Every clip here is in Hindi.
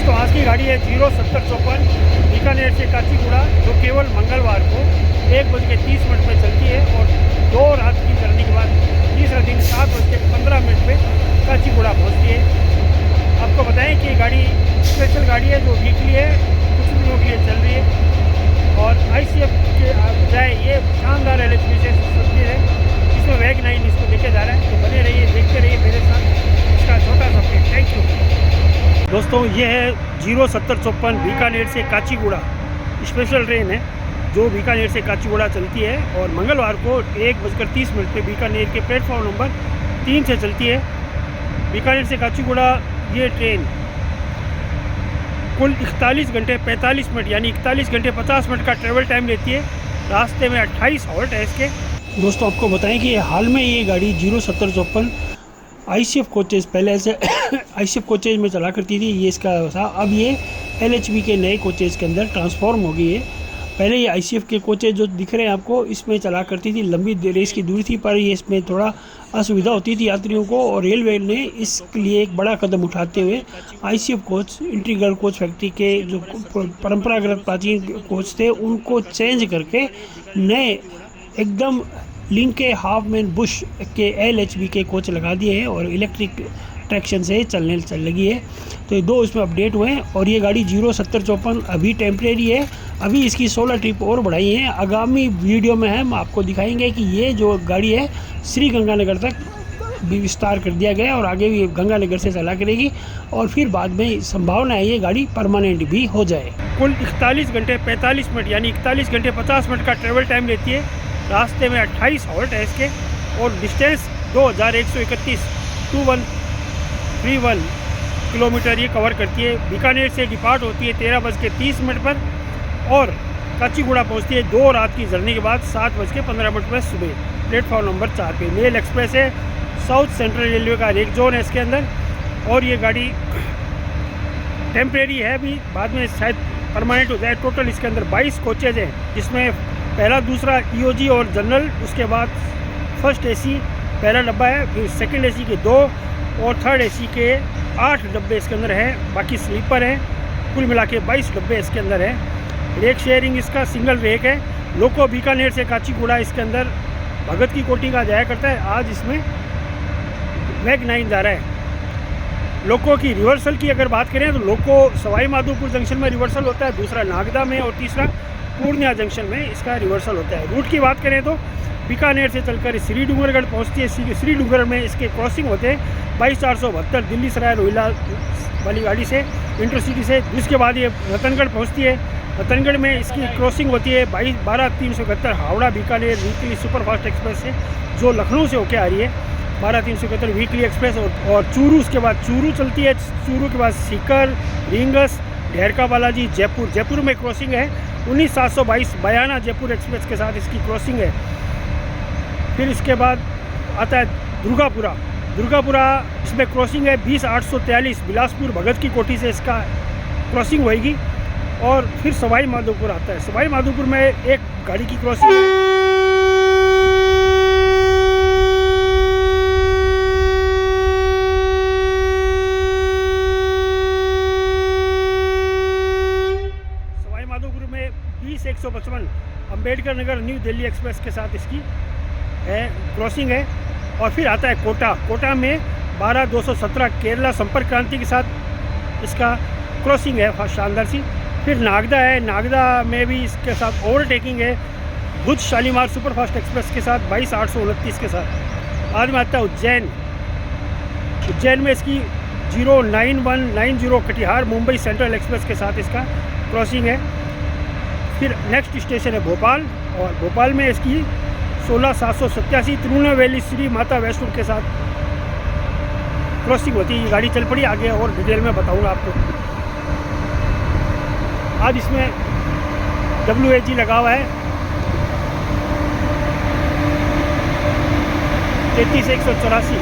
दोस्तों आज की गाड़ी है 07054 बीकानेर से काचीगुड़ा, जो केवल मंगलवार को 1:30 में चलती है और 2 रात की जर्नी के बाद तीसरा दिन 7:15 पे काचीगुड़ा पहुंचती है। आपको बताएं कि ये गाड़ी स्पेशल गाड़ी है जो वीकली है, कुछ दिनों के लिए चल रही है और ICF के बजाय ये शानदार LHV से सस्ती है। इसमें WAG9 इसको लेके जा रहा है, तो बने रहिए, देखते रहिए मेरे साथ इसका छोटा सा अपडेट। थैंक यू दोस्तों। ये है 07054 बीकानेर से काचीगुड़ा स्पेशल ट्रेन है जो बीकानेर से काचीगुड़ा चलती है और मंगलवार को 1:30 पे बीकानेर के प्लेटफॉर्म नंबर 3 से चलती है। बीकानेर से काचीगुड़ा ये ट्रेन कुल 41 घंटे 45 मिनट यानी 41 घंटे 50 मिनट का ट्रेवल टाइम लेती है। रास्ते में 28 हॉल्ट है इसके। दोस्तों आपको बताएं कि हाल में ये गाड़ी 07054 ICF कोचेज़ पहले से ICF कोचेज़ में चला करती थी, ये इसका था। अब ये LHV के नए कोचेज़ के अंदर ट्रांसफॉर्म हो गई है। पहले ये ICF के कोचेज़ जो दिख रहे हैं आपको, इसमें चला करती थी, लंबी रेस की दूरी थी, पर ये इसमें थोड़ा असुविधा होती थी यात्रियों को और रेलवे ने इसके लिए एक बड़ा कदम उठाते हुए ICF coach integral coach factory के जो परंपरागत प्राचीन कोच थे उनको चेंज करके नए एकदम लिंक के हाफ मैन बुश के LHV के कोच लगा दिए हैं और इलेक्ट्रिक ट्रैक्शन से चल लगी है। तो ये 2 इसमें अपडेट हुए हैं और ये गाड़ी 07054 अभी टेम्परेरी है। अभी इसकी 16 ट्रिप और बढ़ाई हैं। आगामी वीडियो में हम आपको दिखाएंगे कि ये जो गाड़ी है श्री गंगानगर तक भी विस्तार कर दिया गया और आगे भी गंगानगर से चला करेगी और फिर बाद में संभावना है ये गाड़ी परमानेंट भी हो जाए। कुल 41 घंटे 45 मिनट यानी 41 घंटे 50 मिनट का ट्रेवल टाइम लेती है। रास्ते में 28 हॉल्ट है इसके और डिस्टेंस 2131 किलोमीटर ये कवर करती है। बीकानेर से डिपार्ट होती है 13:30 पर और काचीगुड़ा पहुंचती है 2 रात की जर्नी के बाद 7:15 पर सुबह प्लेटफॉर्म नंबर 4 पे। मेल एक्सप्रेस है, साउथ सेंट्रल रेलवे का रेक जोन है इसके अंदर और ये गाड़ी टेम्परेरी है, अभी बाद में शायद परमानेंट हो जाए। टोटल इसके अंदर 22 कोचेज हैं, जिसमें पहला दूसरा EOG और जनरल, उसके बाद फर्स्ट AC पहला डब्बा है, फिर सेकंड AC के 2 और थर्ड AC के 8 डब्बे इसके अंदर हैं। बाकी स्लीपर हैं, कुल मिला के 22 डब्बे इसके अंदर हैं। रेक शेयरिंग इसका सिंगल रेक है। लोको बीकानेर से काचीगुड़ा इसके अंदर भगत की कोठी का जाया करता है, आज इसमें WAG9 जा रहा है। लोको की रिवर्सल की अगर बात करें तो लोको सवाई माधोपुर जंक्शन में रिवर्सल होता है, दूसरा नागदा में और तीसरा पूर्णिया जंक्शन में इसका रिवर्सल होता है। रूट की बात करें तो बीकानेर से चलकर श्री डूंगरगढ़ पहुंचती है। श्री डूंगरगढ़ में इसके क्रॉसिंग होते हैं 22,472 दिल्ली सराय रोहिला वाली गाड़ी से, इंटरसिटी से। उसके बाद ये रतनगढ़ पहुंचती है। रतनगढ़ में इसकी क्रॉसिंग होती है 12,371 Howrah Bikaner weekly superfast express से, जो लखनऊ से होकर आ रही है। 12,371 वीकली एक्सप्रेस और चूरू, उसके बाद चूरू चलती है। चूरू के बाद सीकर, रींगस, ढेरका बालाजी, जयपुर में क्रॉसिंग है 19,722 बयाना जयपुर एक्सप्रेस के साथ इसकी क्रॉसिंग है। फिर इसके बाद आता है दुर्गापुरा, इसमें क्रॉसिंग है 20,843 बिलासपुर भगत की कोठी से इसका क्रॉसिंग होएगी। और फिर सवाई माधोपुर आता है। सवाई माधोपुर में एक गाड़ी की क्रॉसिंग है। सवाई माधोपुर में 20,155 अम्बेडकर नगर न्यू दिल्ली एक्सप्रेस के साथ इसकी है क्रॉसिंग है। और फिर आता है कोटा में 12,217 केरला संपर्क क्रांति के साथ इसका क्रॉसिंग है शानदार सी। फिर नागदा है, नागदा में भी इसके साथ ओवरटेकिंग है भुज शालीमार सुपरफास्ट एक्सप्रेस के साथ 22,829 के साथ। बाद में आता है उज्जैन में इसकी 09190 कटिहार मुंबई सेंट्रल एक्सप्रेस के साथ इसका क्रॉसिंग है। फिर नेक्स्ट स्टेशन है भोपाल और भोपाल में इसकी 16,787 तिरुनेलवेली श्री माता वैष्णो के साथ क्रॉसिंग होती है। ये गाड़ी चल पड़ी, आगे और डिटेल में बताऊंगा आपको। आज इसमें WAG लगा हुआ है 33,184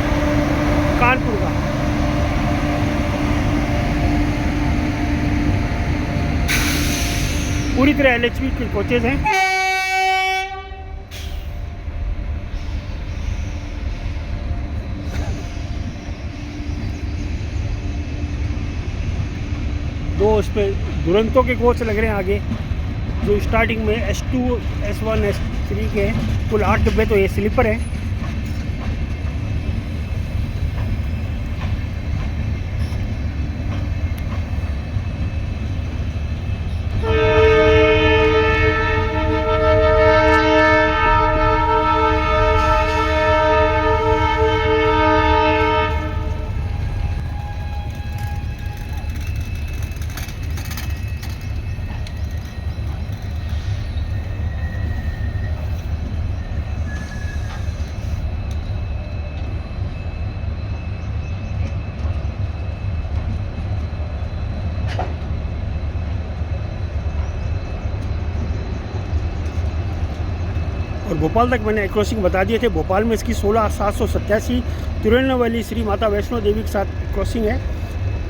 कानपुर का। पूरी तरह LHV के कोचेज हैं। 2 उस पर दुरंतो के कोच लग रहे हैं आगे, जो स्टार्टिंग में S2, S1, S3 के हैं। कुल 8 डब्बे तो ये स्लीपर हैं। और भोपाल तक मैंने क्रॉसिंग बता दिए थे। भोपाल में इसकी 16,787 तिरुनेलवेली श्री माता वैष्णो देवी के साथ क्रॉसिंग है।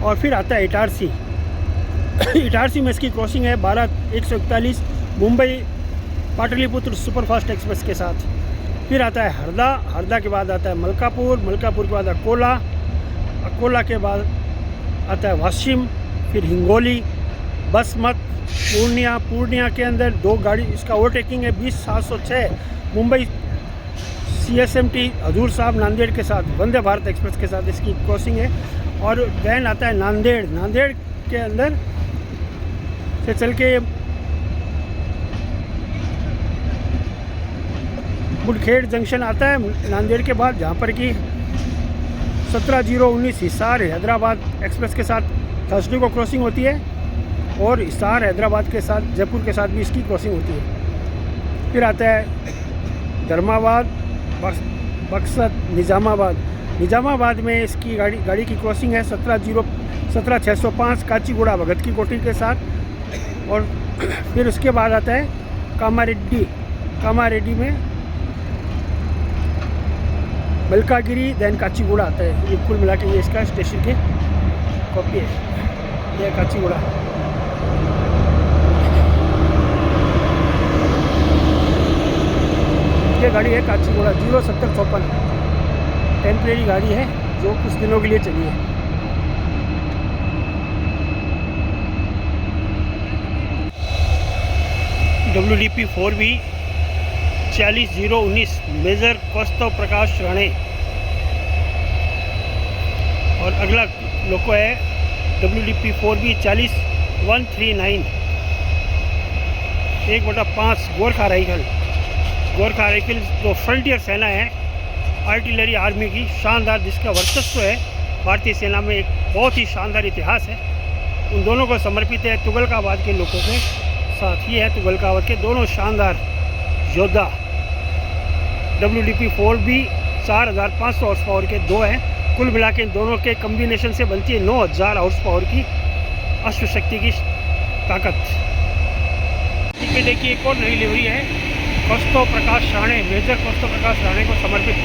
और फिर आता है इटारसी। इटारसी में इसकी क्रॉसिंग है 12,141 मुंबई पाटलिपुत्र सुपरफास्ट एक्सप्रेस के साथ। फिर आता है हरदा। हरदा के बाद आता है मलकापुर। मलकापुर के बाद अकोला। अकोला के बाद आता है वाशिम। फिर हिंगोली, बसमत, पूर्णिया। पूर्णिया के अंदर 2 गाड़ी इसका ओवरटेकिंग है 20,706 मुंबई CSMT हजूर साहब नांदेड़ के साथ, वंदे भारत एक्सप्रेस के साथ इसकी क्रॉसिंग है। और दैन आता है नांदेड़। नांदेड़ के अंदर से चल के मुडखेड़ जंक्शन आता है नांदेड़ के बाद, जहाँ पर कि 17,019 हिसार हैदराबाद एक्सप्रेस के साथ थर्सडे को क्रॉसिंग होती है। और हिसार हैदराबाद के साथ, जयपुर के साथ भी इसकी क्रॉसिंग होती है। फिर आता है धर्माबाद, बक्सर, निज़ामाबाद। निज़ामाबाद में इसकी गाड़ी की क्रॉसिंग है 17,605 काचीगुड़ा भगत की कोठी के साथ। और फिर उसके बाद आता है कामारेड्डी। कामारेड्डी में मलकागिरी, दैन काचीगुड़ा आता है। ये कुल मिला के ये इसका स्टेशन के कॉपी है। ये काचीगुड़ा ये गाड़ी है काचीगुड़ा 0754। टेम्परेरी गाड़ी है जो कुछ दिनों के लिए चली है। WDP 4B 40,019 मेजर कौस्तव प्रकाश राणे। और अगला लोको है WDP 4B 40,139 1/5 Gorkha rifle. Gorkha rifle जो फ्रंटियर सेना है आर्टिलरी आर्मी की, शानदार, जिसका वर्चस्व है भारतीय सेना में, एक बहुत ही शानदार इतिहास है। उन दोनों को समर्पित है तुगलकाबाद के लोगों के साथ। ही है तुगलकाबाद के दोनों शानदार योद्धा। WDP 4B 4,500 हॉर्स पावर के 2 हैं। कुल मिला के इन दोनों के कम्बिनेशन से बनती है 9,000 हॉर्स पावर की अश्वशक्ति की ताकत। इसमें देखिए एक और नई लिवरी है कौस्तव प्रकाश राणे, मेजर कौस्तव प्रकाश राणे को समर्पित।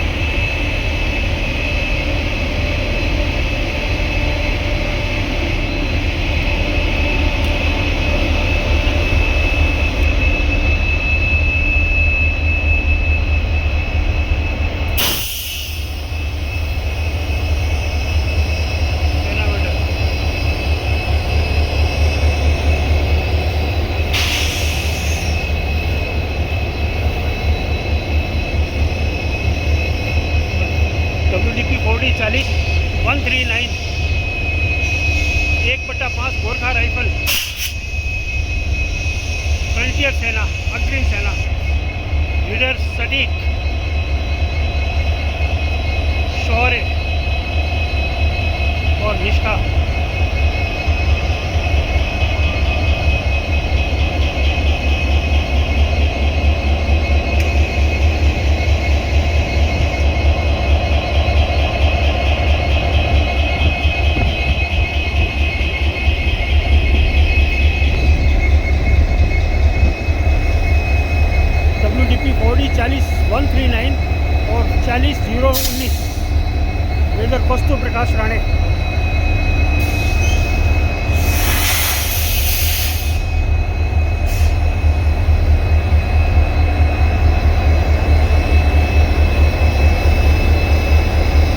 WDP 4D 40,139 1/5 Gorkha rifle. Frontier सेना, अग्रिम सेना, लीडर सटीक, शौर्य और निष्ठा। WDP 4D 40,139 और 40,019 मेजर कौस्तव प्रकाश राणे।